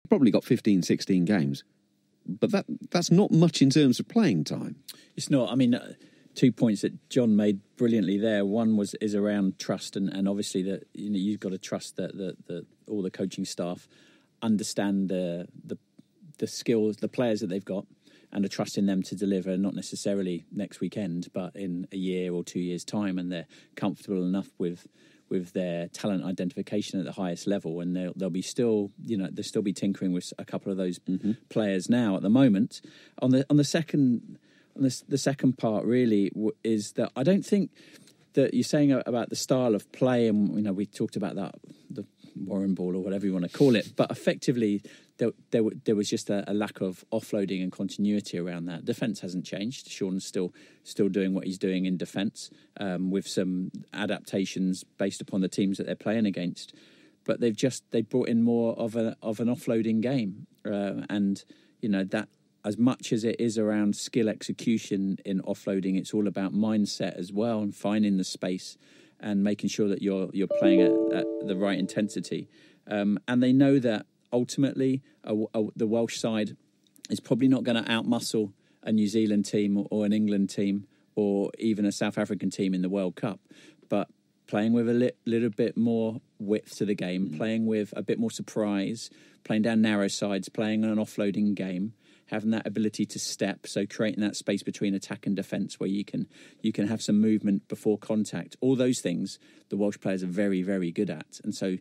probably got 15, 16 games. But that's not much in terms of playing time. It's not. I mean, 2 points that John made brilliantly there. One is around trust, and obviously that you've got to trust that all the coaching staff understand the skills, the players that they've got, and are trusting them to deliver, not necessarily next weekend, but in a year or 2 years' time, and they're comfortable enough with their talent identification at the highest level, and they'll be still, they'll still be tinkering with a couple of those players now at the moment. On the second part really is that I don't think that you're saying about the style of play, and we talked about that, the Warren ball or whatever you want to call it, but effectively there was just a lack of offloading and continuity around that. Defence hasn't changed. Sean's still doing what he's doing in defence, with some adaptations based upon the teams that they're playing against. But they brought in more of an offloading game, and that as much as it is around skill execution in offloading, it's all about mindset as well, and finding the space and making sure that you're playing at the right intensity. And they know that ultimately the Welsh side is probably not going to outmuscle a New Zealand team or an England team or even a South African team in the World Cup, but playing with a little bit more width to the game, playing with a bit more surprise, playing down narrow sides, playing an offloading game, having that ability to step, so creating that space between attack and defence where you can have some movement before contact. All those things the Welsh players are very, very good at. And so,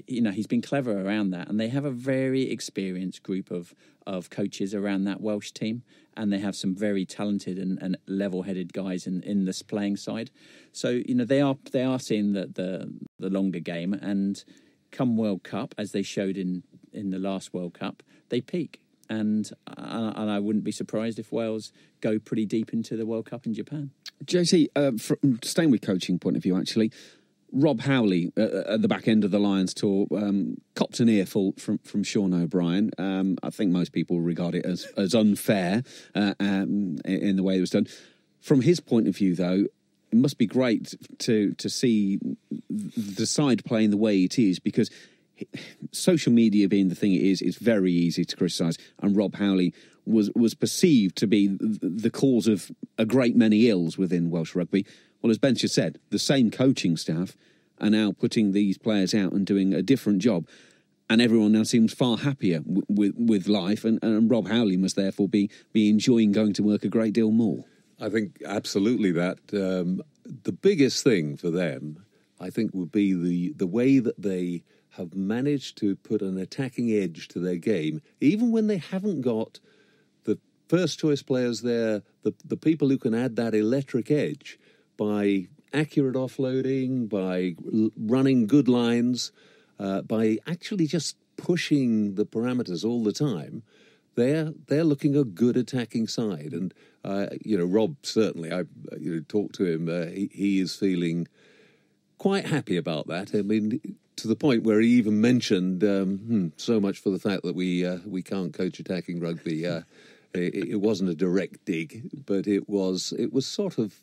he's been clever around that. And they have a very experienced group of coaches around that Welsh team. And they have some very talented and level-headed guys in this playing side. So, they are seeing the longer game. And come World Cup, as they showed in the last World Cup, they peak. And I wouldn't be surprised if Wales go pretty deep into the World Cup in Japan. JT, from staying with coaching point of view, actually, Rob Howley at the back end of the Lions tour copped an earful from Sean O'Brien. I think most people regard it as unfair in the way it was done. From his point of view, though, it must be great to see the side playing the way it is, because social media being the thing it is, it's very easy to criticise. And Rob Howley was perceived to be the cause of a great many ills within Welsh rugby. Well, as Ben just said, the same coaching staff are now putting these players out and doing a different job. And everyone now seems far happier with life. And Rob Howley must therefore be enjoying going to work a great deal more. I think absolutely that. The biggest thing for them, I think, would be the way that they have managed to put an attacking edge to their game, even when they haven't got the first choice players there, the people who can add that electric edge by accurate offloading, by running good lines, by actually just pushing the parameters all the time. They're looking a good attacking side. And, Rob, certainly, I talked to him, he is feeling quite happy about that. I mean, to the point where he even mentioned so much for the fact that we can't coach attacking rugby. It wasn't a direct dig, but it was sort of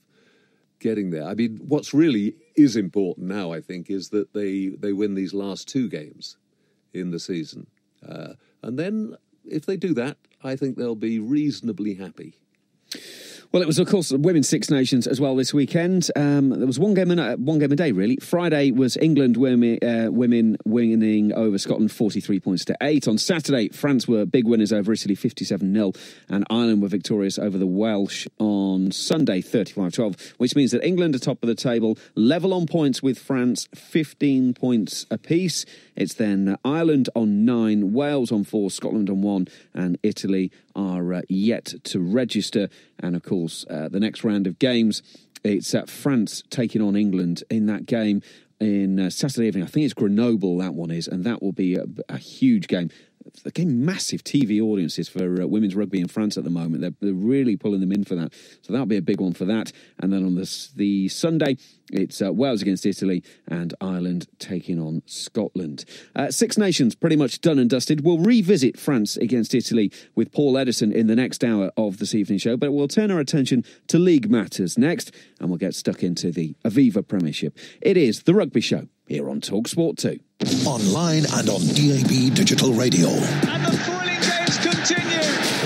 getting there. I mean, what's really is important now, I think, is that they win these last two games in the season. And then, if they do that, I think they'll be reasonably happy. Well, it was, of course, Women's Six Nations as well this weekend. There was one game a day, really. Friday was England women winning over Scotland 43 points to 8. On Saturday, France were big winners over Italy 57-0, and Ireland were victorious over the Welsh on Sunday 35-12, which means that England are top of the table, level on points with France, 15 points apiece. It's then Ireland on 9, Wales on 4, Scotland on 1, and Italy are yet to register. And of course, the next round of games, it's France taking on England in that game in Saturday evening. I think it's Grenoble, that one is, and that will be a huge game. Again, massive TV audiences for women's rugby in France at the moment. They're really pulling them in for that. So that'll be a big one for that. And then on the Sunday, it's Wales against Italy and Ireland taking on Scotland. Six Nations pretty much done and dusted. We'll revisit France against Italy with Paul Edison in the next hour of this evening show, but we'll turn our attention to league matters next, and we'll get stuck into the Aviva Premiership. It is The Rugby Show here on TalkSport 2. Online and on DAB Digital Radio. And the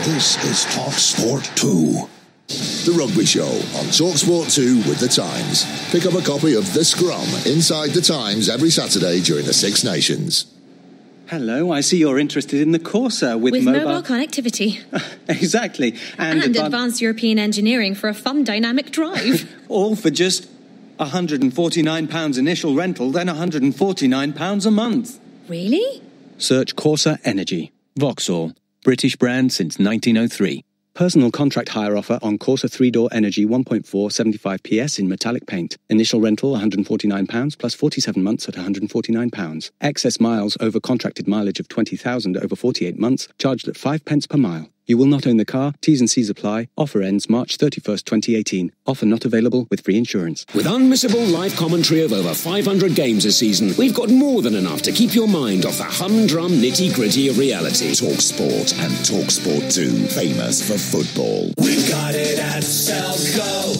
This is Talk Sport 2. The Rugby Show on TalkSport 2 with The Times. Pick up a copy of The Scrum inside The Times every Saturday during the Six Nations. Hello, I see you're interested in the Corsa with mobile connectivity. Exactly. And advanced European engineering for a fun dynamic drive. All for just £149 initial rental, then £149 a month. Really? Search Corsa Energy. Vauxhall. British brand since 1903. Personal contract hire offer on Corsa 3-door Energy 1.4 75 PS in metallic paint. Initial rental £149 plus 47 months at £149. Excess miles over contracted mileage of 20,000 over 48 months, charged at 5 pence per mile. You will not own the car. T's and C's apply. Offer ends March 31st, 2018. Offer not available with free insurance. With unmissable live commentary of over 500 games a season, we've got more than enough to keep your mind off the humdrum nitty-gritty of reality. Talk Sport and Talk Sport 2, famous for football. We've got it at Selco.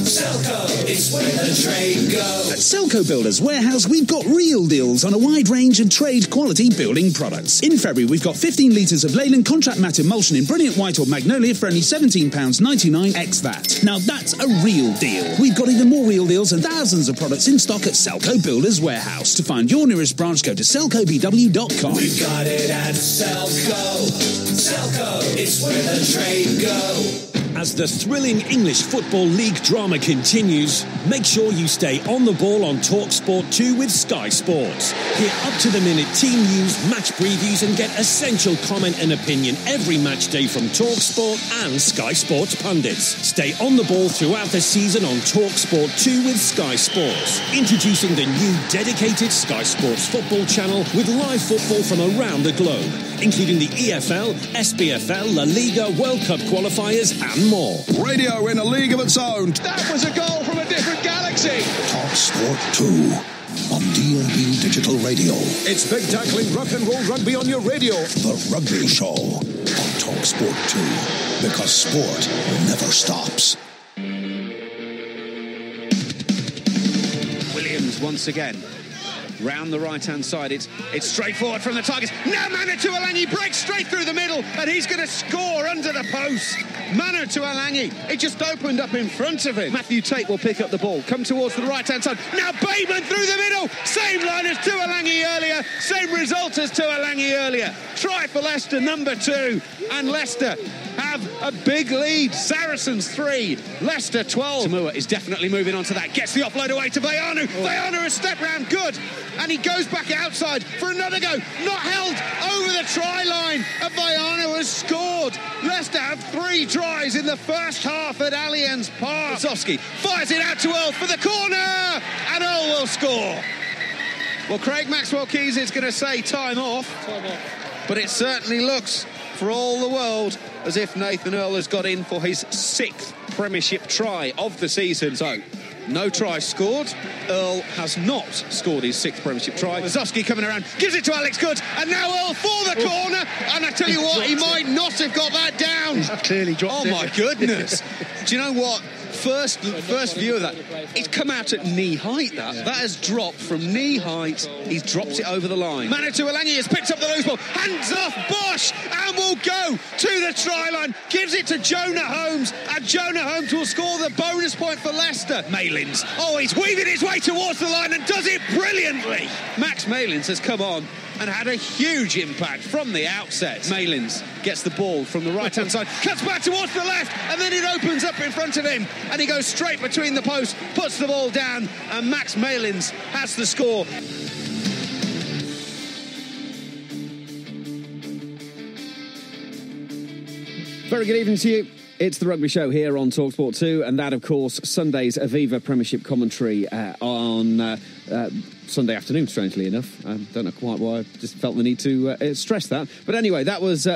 Selco, it's where the trade goes. At Selco Builders Warehouse, we've got real deals on a wide range of trade-quality building products. In February, we've got 15 litres of Leyland contract mat emulsion in Brilliant White or Magnolia for only £17.99 ex-VAT. Now that's a real deal. We've got even more real deals and thousands of products in stock at Selco Builders Warehouse. To find your nearest branch, go to selcobw.com. We've got it at Selco. Selco, it's where the trade goes. As the thrilling English Football League drama continues, make sure you stay on the ball on TalkSport 2 with Sky Sports. Hear up-to-the-minute team news, match previews and get essential comment and opinion every match day from TalkSport and Sky Sports pundits. Stay on the ball throughout the season on TalkSport 2 with Sky Sports. Introducing the new dedicated Sky Sports football channel with live football from around the globe, including the EFL, SPFL, La Liga, World Cup qualifiers and more. Radio in a league of its own. That was a goal from a different galaxy. Talk Sport 2 on DAB Digital Radio. It's big tackling rock and roll rugby on your radio. The Rugby Show on Talk Sport 2, because sport never stops. Williams once again. Round the right-hand side, it's straight forward from the Tigers. Now Manu Tuolangi breaks straight through the middle, and he's going to score under the post. Manu Tuolangi, it just opened up in front of him. Matthew Tate will pick up the ball, come towards the right-hand side. Now Bateman through the middle, same line as Tuolangi earlier, same result as Tuolangi earlier. Try for Leicester, number 2, and Leicester have a big lead. Saracens 3, Leicester 12. Tamua is definitely moving on to that, gets the offload away to Bayanu. Bayanu has stepped round, good. And he goes back outside for another go. Not held over the try line. And Bayanu has scored. Leicester have 3 tries in the first half at Allianz Park. Zofsky fires it out to Earl for the corner. And Earl will score. Well, Craig Maxwell-Keys is going to say time off. But it certainly looks, for all the world, as if Nathan Earl has got in for his 6th Premiership try of the season. So, no tries scored. Earl has not scored his 6th Premiership try. Zofsky coming around, gives it to Alex Good, and now Earl for the corner. And I tell you what, he might not have got that down. He's clearly dropped it. Oh my goodness. Do you know what? First view of that, it's come out at knee height. That has dropped from knee height. He's dropped it over the line. Manu Tuolangi has picked up the loose ball, hands off Bosch, and will go to the try line. Gives it to Jonah Holmes, and Jonah Holmes will score the bonus point for Leicester. Malins, he's weaving his way towards the line and does it brilliantly. Max Malins has come on and had a huge impact from the outset. Malins gets the ball from the right-hand side, cuts back towards the left, and then it opens up in front of him, and he goes straight between the posts, puts the ball down, and Max Malins has the score. Very good evening to you. It's the Rugby Show here on TalkSport 2, and that, of course, Sunday's Aviva Premiership commentary on Sunday afternoon, strangely enough. Don't know quite why, I just felt the need to stress that. But anyway, that was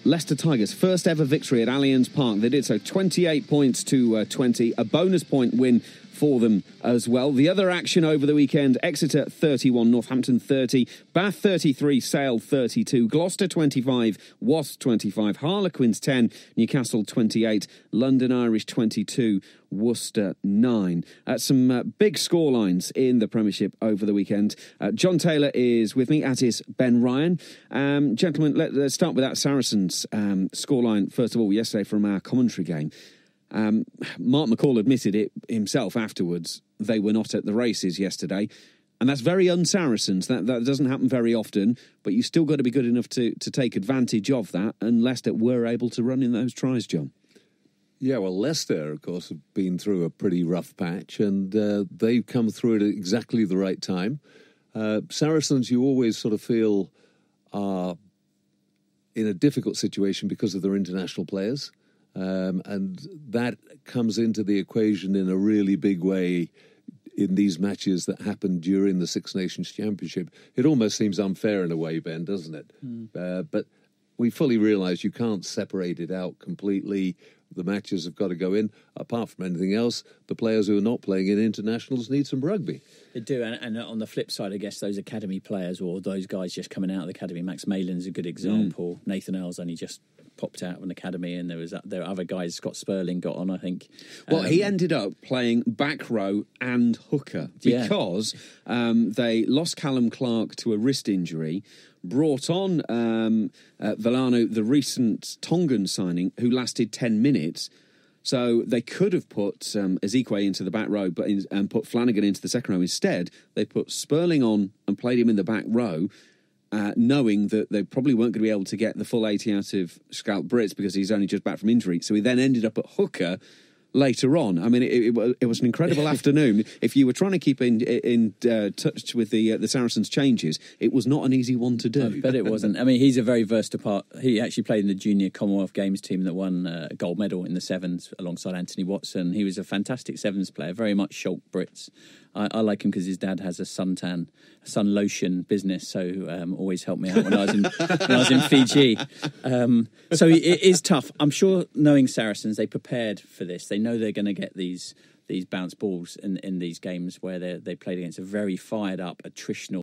Leicester Tigers' first ever victory at Allianz Park. They did so 28 points to 20, a bonus point win for them as well. The other action over the weekend, Exeter 31, Northampton 30, Bath 33, Sale 32, Gloucester 25, Wasps 25, Harlequins 10, Newcastle 28, London Irish 22, Worcester 9. Some big scorelines in the Premiership over the weekend. John Taylor is with me, as is Ben Ryan. Gentlemen, let's start with that Saracens scoreline, first of all, yesterday from our commentary game. Mark McCall admitted it himself afterwards. They were not at the races yesterday. And that's very un-Saracens. That doesn't happen very often, but you still got to be good enough to take advantage of that, and Leicester were able to run in those tries, John. Yeah, well, Leicester, of course, have been through a pretty rough patch, and they've come through it at exactly the right time. Saracens, you always sort of feel are in a difficult situation because of their international players, and that comes into the equation in a really big way in these matches that happen during the Six Nations Championship. It almost seems unfair in a way, Ben, doesn't it? But we fully realise you can't separate it out completely. The matches have got to go in. Apart from anything else, the players who are not playing in internationals need some rugby. They do, and on the flip side, I guess those academy players or those guys just coming out of the academy, Max Malin's a good example. Nathan Earls only just popped out of an academy, and there are other guys. Scott Sperling got on, I think. Well, he ended up playing back row and hooker because they lost Callum Clark to a wrist injury, brought on Villano, the recent Tongan signing, who lasted 10 minutes. So they could have put Ezekwe into the back row and put Flanagan into the second row. Instead, they put Sperling on and played him in the back row, knowing that they probably weren't going to be able to get the full 80 out of Scout Brits because he's only just back from injury. So he then ended up at hooker later on. I mean, it was an incredible afternoon. If you were trying to keep in touch with the Saracens' changes, it was not an easy one to do. But it wasn't. I mean, he's a very versatile part. He actually played in the junior Commonwealth Games team that won a gold medal in the sevens alongside Anthony Watson. He was a fantastic sevens player, very much Schulk Brits. I like him because his dad has a sun lotion business, so always helped me out when I was in Fiji. So it is tough. I'm sure, knowing Saracens, they prepared for this. They know they're going to get these bounce balls in these games where they played against a very fired up, attritional